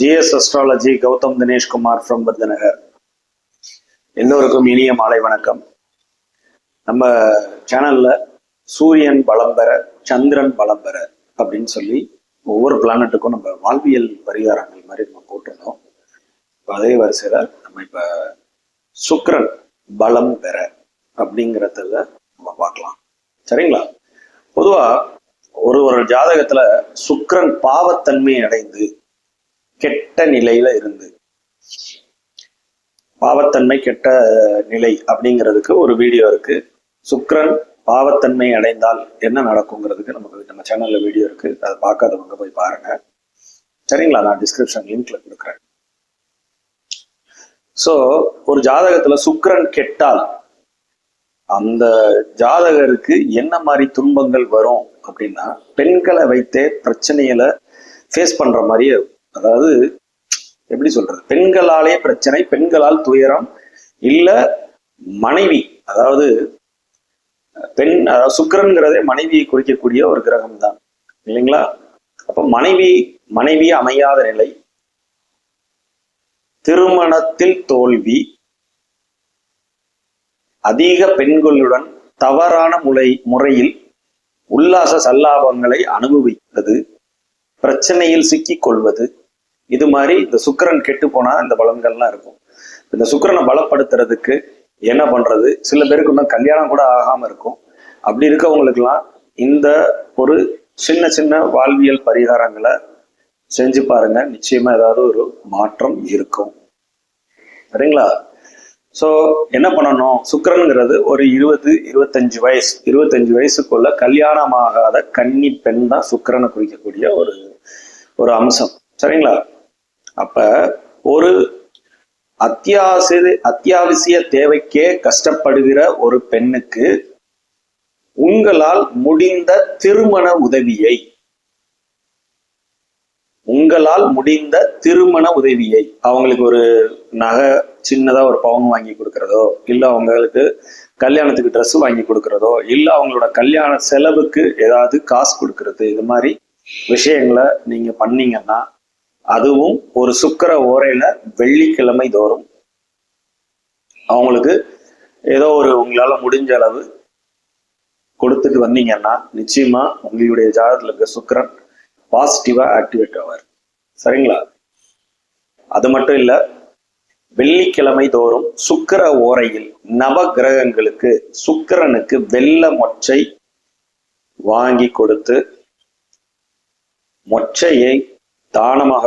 GS astrology Gautam Dineshkumar from Virudhunagar. எல்லோருக்கும் இனிய மாலை வணக்கம். நம்ம சேனல்ல சூரியன் பலம் பெற, சந்திரன் பலம் பெற அப்படின்னு சொல்லி ஒவ்வொரு பிளானட்டுக்கும் நம்ம வாழ்வியல் பரிகாரங்கள் மாதிரி நம்ம போட்டிருந்தோம். இப்போ அதே வரிசையில நம்ம இப்ப சுக்கிரன் பலம் பெற அப்படிங்கிறத நம்ம பார்க்கலாம். சரிங்களா? பொதுவா ஒரு ஜாதகத்துல சுக்கிரன் பாவத்தன்மை அடைந்து கெட்ட நிலையில இருந்து, பாவத்தன்மை கெட்ட நிலை அப்படிங்கிறதுக்கு ஒரு வீடியோ இருக்கு. சுக்கிரன் பாவத்தன்மை அடைந்தால் என்ன நடக்குங்கிறதுக்கு நம்ம சேனல்ல வீடியோ இருக்கு. அதை பார்க்காதவங்க போய் பாருங்க. சரிங்களா? நான் டிஸ்கிரிப்ஷன் லிங்க்ல கொடுக்குறேன். சோ ஒரு ஜாதகத்துல சுக்கிரன் கெட்டால் அந்த ஜாதகருக்கு என்ன மாதிரி துன்பங்கள் வரும் அப்படின்னா, பெண்களை வைத்தே பிரச்சனைகளை ஃபேஸ் பண்ற மாதிரியே, அதாவது எப்படி சொல்றது, பெண்களாலே பிரச்சனை, பெண்களால் துயரம், இல்ல மனைவி, அதாவது சுக்கிரன்கிறதே மனைவியை குறிக்கக்கூடிய ஒரு கிரகம் தான் இல்லைங்களா? அப்ப மனைவி அமையாத நிலை, திருமணத்தில் தோல்வி, அதிக பெண்களுடன் தவறான முறையில் உல்லாச சல்லாபங்களை அனுபவிப்பது, பிரச்சனையில் சிக்கிக் கொள்வது, இது மாதிரி இந்த சுக்கிரன் கெட்டு போனா இந்த பலன்கள்லாம் இருக்கும். இந்த சுக்கிரனை பலப்படுத்துறதுக்கு என்ன பண்றது? சில பேருக்கு இன்னும் கல்யாணம் கூட ஆகாம இருக்கும். அப்படி இருக்கவங்களுக்கெல்லாம் இந்த ஒரு சின்ன சின்ன வாழ்வியல் பரிகாரங்களை செஞ்சு பாருங்க. நிச்சயமா ஏதாவது ஒரு மாற்றம் இருக்கும். சரிங்களா? சோ என்ன பண்ணணும்? சுக்கிரனுங்கிறது ஒரு 25 வயசுக்குள்ள கல்யாணமாகாத கன்னி பெண் தான் சுக்கிரனை குறிக்கக்கூடிய ஒரு அம்சம். சரிங்களா? அப்ப ஒரு அத்தியாவசிய தேவைக்கே கஷ்டப்படுகிற ஒரு பெண்ணுக்கு உங்களால் முடிந்த திருமண உதவியை அவங்களுக்கு ஒரு நகை, சின்னதா ஒரு பவுன் வாங்கி கொடுக்கறதோ, இல்ல அவங்களுக்கு கல்யாணத்துக்கு ட்ரெஸ் வாங்கி கொடுக்கறதோ, இல்ல அவங்களோட கல்யாண செலவுக்கு ஏதாவது காசு கொடுக்கறது, இது மாதிரி விஷயங்களை நீங்க பண்ணீங்கன்னா, அதுவும் ஒரு சுக்கிர ஓரையில வெள்ளிக்கிழமை தோறும் அவங்களுக்கு ஏதோ உங்களால முடிஞ்ச அளவு கொடுத்துட்டு வந்தீங்கன்னா, நிச்சயமா உங்களுடைய ஜாதகத்துல இருக்க சுக்கிரன் பாசிட்டிவா ஆக்டிவேட் ஆவார். சரிங்களா? அது மட்டும் இல்ல, வெள்ளிக்கிழமை தோறும் சுக்கிர ஓரையில் நவ கிரகங்களுக்கு சுக்கிரனுக்கு வெள்ளை மொச்சை வாங்கி கொடுத்து,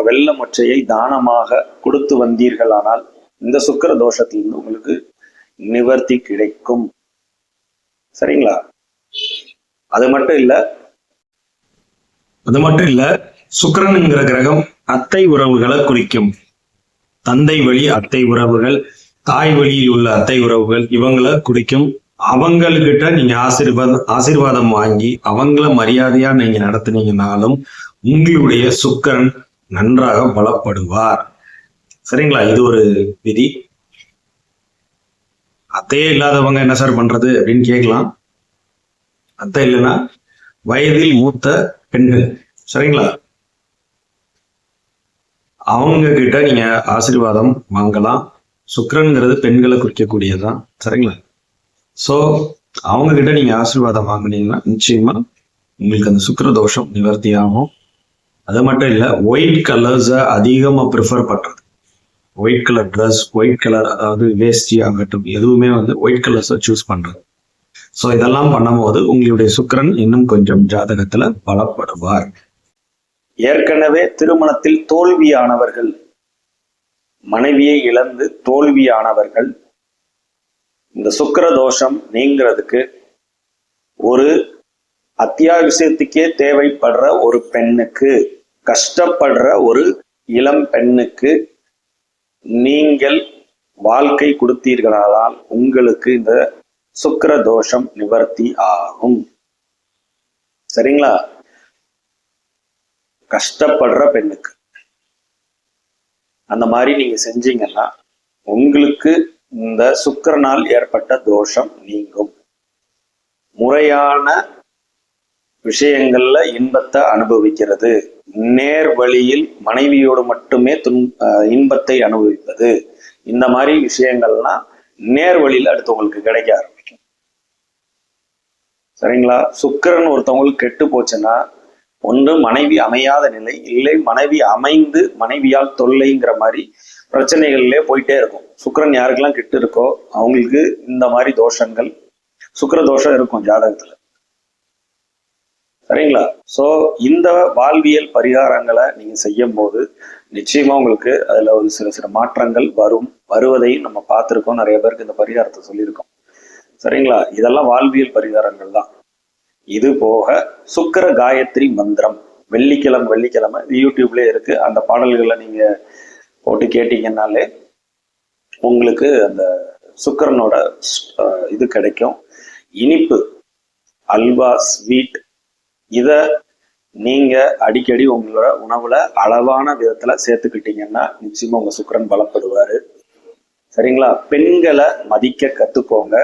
வெள்ளை மொச்சையை தானமாக கொடுத்து வந்தீர்களானால் இந்த சுக்கிர தோஷத்திலிருந்து உங்களுக்கு நிவர்த்தி கிடைக்கும். சரிங்களா? அது மட்டும் இல்ல சுக்கிரனுங்கிற கிரகம் அத்தை உறவுகளை குறிக்கும். தந்தை வழி அத்தை உறவுகள், தாய் வழியில் உள்ள அத்தை உறவுகள், இவங்களை குறிக்கும். அவங்கக்கிட்ட நீங்க ஆசீர்வாதம் வாங்கி அவங்கள மரியாதையா நீங்க நடத்தினீங்கனாலும் உங்களுடைய சுக்கிரன் நன்றாக பலப்படுவார். சரிங்களா? இது ஒரு விதி. அத்தையே இல்லாதவங்க என்ன சார் பண்றது அப்படின்னு கேட்கலாம். அத்தை இல்லைன்னா வயதில் மூத்த பெண்கள், சரிங்களா, அவங்க கிட்ட நீங்க ஆசீர்வாதம் வாங்கலாம். சுக்கிரன்ங்கிறது பெண்களை குறிக்கக்கூடியதுதான். சரிங்களா? சோ அவங்க கிட்ட நீங்க ஆசீர்வாதம் வாங்கினீங்கன்னா நிச்சயமா உங்களுக்கு அந்த சுக்கிர தோஷம் நிவர்த்தி ஆகும். அது மட்டும் இல்ல, ஒயிட் கலர்ஸை அதிகமா ப்ரிஃபர் பண்றது, white colour dress, white colour, அதாவது வேஷ்டி ஆகட்டும், எதுவுமே ஒயிட் கலர்ஸை சூஸ் பண்றது. ஸோ இதெல்லாம் பண்ணும்போது உங்களுடைய சுக்கிரன் இன்னும் கொஞ்சம் ஜாதகத்துல பலப்படுவார். ஏற்கனவே திருமணத்தில் தோல்வியானவர்கள், மனைவியை இழந்து தோல்வியானவர்கள், இந்த சுக்கிர தோஷம் நீங்கிறதுக்கு ஒரு அத்தியாவசியத்துக்கே தேவைப்படுற ஒரு பெண்ணுக்கு, கஷ்டப்படுற ஒரு இளம் பெண்ணுக்கு நீங்கள் வாழ்க்கை கொடுத்தீர்களால் உங்களுக்கு இந்த சுக்கிர தோஷம் நிவர்த்தி ஆகும். சரிங்களா? கஷ்டப்படுற பெண்ணுக்கு அந்த மாதிரி நீங்க செஞ்சீங்கன்னா உங்களுக்கு இந்த சுக்கிரனால் ஏற்பட்ட தோஷம் நீங்கும். முறையான விஷயங்கள்ல இன்பத்தை அனுபவிக்கிறது. நேர் வழியில் மனைவியோடு மட்டுமே இன்பத்தை அனுபவிப்பது. இந்த மாதிரி விஷயங்கள்லாம் நேர் வழியில அடுத்தவங்களுக்கு கிடைக்க ஆரம்பிக்கும். சரிங்களா? சுக்கிரன் ஒருத்தவங்களுக்கு கெட்டு போச்சுன்னா ஒன்று மனைவி அமையாத நிலை, இல்லை மனைவி அமைந்து மனைவியால் தொல்லைங்கிற மாதிரி பிரச்சனைகள்லே போயிட்டே இருக்கும். சுக்கிரன் யாருக்கெல்லாம் கெட்டு இருக்கோ அவங்களுக்கு இந்த மாதிரி தோஷங்கள், சுக்கிர தோஷம் இருக்கும் ஜாதகத்துல. சரிங்களா? சோ இந்த வாழ்வியல் பரிகாரங்களை நீங்க செய்யும் போது நிச்சயமா உங்களுக்கு அதுல ஒரு சில மாற்றங்கள் வருவதை நம்ம பார்த்திருக்கோம். நிறைய பேருக்கு இந்த பரிகாரத்தை சொல்லியிருக்கோம். சரிங்களா? இதெல்லாம் வாழ்வியல் பரிகாரங்கள் தான். இது போக சுக்கிர காயத்ரி மந்திரம் வெள்ளிக்கிழமை யூடியூப்ல இருக்கு. அந்த பாடல்களை நீங்க போட்டு கேட்டீங்கன்னாலே உங்களுக்கு அந்த சுக்கிரனோட இது கிடைக்கும். இனிப்பு, அல்வா, ஸ்வீட் இத நீங்க அடிக்கடி உங்களோட உணவுல அளவான விதத்துல சேர்த்துக்கிட்டீங்கன்னா நிச்சயமா உங்க சுக்கிரன் பலப்படுவாரு. சரிங்களா? பெண்களை மதிக்க கத்துக்கோங்க,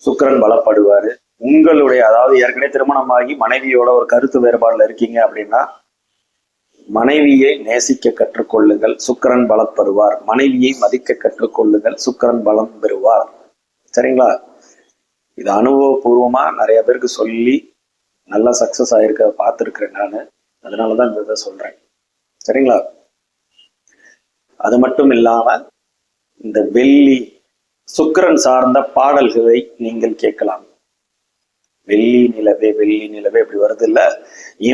சுக்கிரன் பலப்படுவாரு. உங்களுடைய அதாவது ஏற்கனவே திருமணமாகி மனைவியோட ஒரு கருத்து வேறுபாடுல இருக்கீங்க அப்படின்னா மனைவியை நேசிக்க கற்றுக்கொள்ளுங்கள், சுக்கிரன் பலப்படுவார். மனைவியை மதிக்க கற்றுக்கொள்ளுங்கள், சுக்கிரன் பலம் பெறுவார். சரிங்களா? இது அனுபவபூர்வமா நிறைய பேருக்கு சொல்லி நல்லா சக்சஸ் ஆயிருக்க பார்த்துருக்கிறேன் நான். அதனாலதான் இந்த இதை சொல்றேன். சரிங்களா? அது மட்டும் இல்லாம இந்த வெள்ளி சுக்கிரன் சார்ந்த பாடல்களை நீங்கள் கேட்கலாம். வெள்ளி நிலவே இப்படி வருது இல்ல,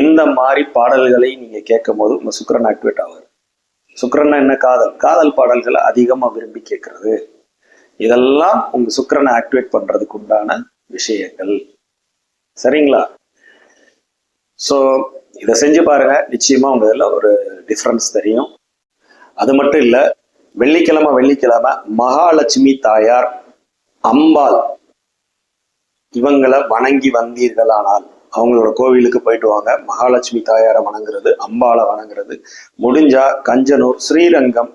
இந்த மாதிரி பாடல்களை நீங்க கேட்கும் போது உங்க சுக்கிரன் ஆக்டிவேட் ஆகுது. சுக்கிரன் என்ன? காதல் பாடல்களை அதிகமா விரும்பி கேட்கறது. இதெல்லாம் உங்க சுக்கிரனை ஆக்டிவேட் பண்றதுக்கு உண்டான விஷயங்கள். சரிங்களா? ஸோ இதை செஞ்சு பாருங்க, நிச்சயமா உங்க இதுல ஒரு டிஃப்ரென்ஸ் தெரியும். அது மட்டும் இல்ல, வெள்ளிக்கிழமை மகாலட்சுமி தாயார், அம்பாள் இவங்களை வணங்கி வந்தீர்களானால் அவங்களோட கோவிலுக்கு போயிட்டு வாங்க. மகாலட்சுமி தாயாரை வணங்குறது, அம்பாளை வணங்குறது, முடிஞ்சா கஞ்சனூர், ஸ்ரீரங்கம்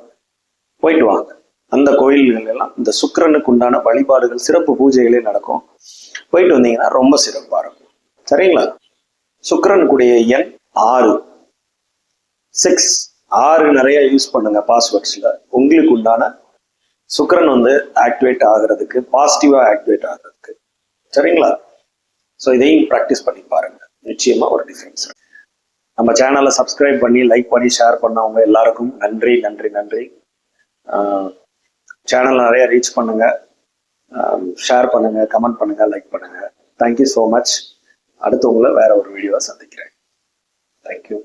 போயிட்டு வாங்க. அந்த கோயில்கள் எல்லாம் இந்த சுக்கிரனுக்கு உண்டான வழிபாடுகள், சிறப்பு பூஜைகளே நடக்கும். போயிட்டு வந்தீங்கன்னா ரொம்ப சிறப்பா இருக்கும். சரிங்களா? சுக்கிரனுக்குடைய எண் 6. 6 நிறைய யூஸ் பண்ணுங்க பாஸ்வேர்ட்ஸ்ல. உங்களுக்கு உண்டான சுக்கிரன் ஆக்டிவேட் ஆகுறதுக்கு, பாசிட்டிவா ஆக்டிவேட் ஆகுறதுக்கு. சரிங்களா? ஸோ இதையும் ப்ராக்டிஸ் பண்ணி பாருங்க, நிச்சயமா ஒரு டிஃபரன்ஸ். நம்ம சேனலை சப்ஸ்கிரைப் பண்ணி லைக் பண்ணி ஷேர் பண்ணவங்க எல்லாருக்கும் நன்றி. சேனல் நிறைய ரீச் பண்ணுங்க, ஷேர் பண்ணுங்க, கமெண்ட் பண்ணுங்க, லைக் பண்ணுங்க. Thank you so much. அடுத்து உங்களை வேற ஒரு வீடியோவை சந்திக்கிறேன். தேங்க்யூ.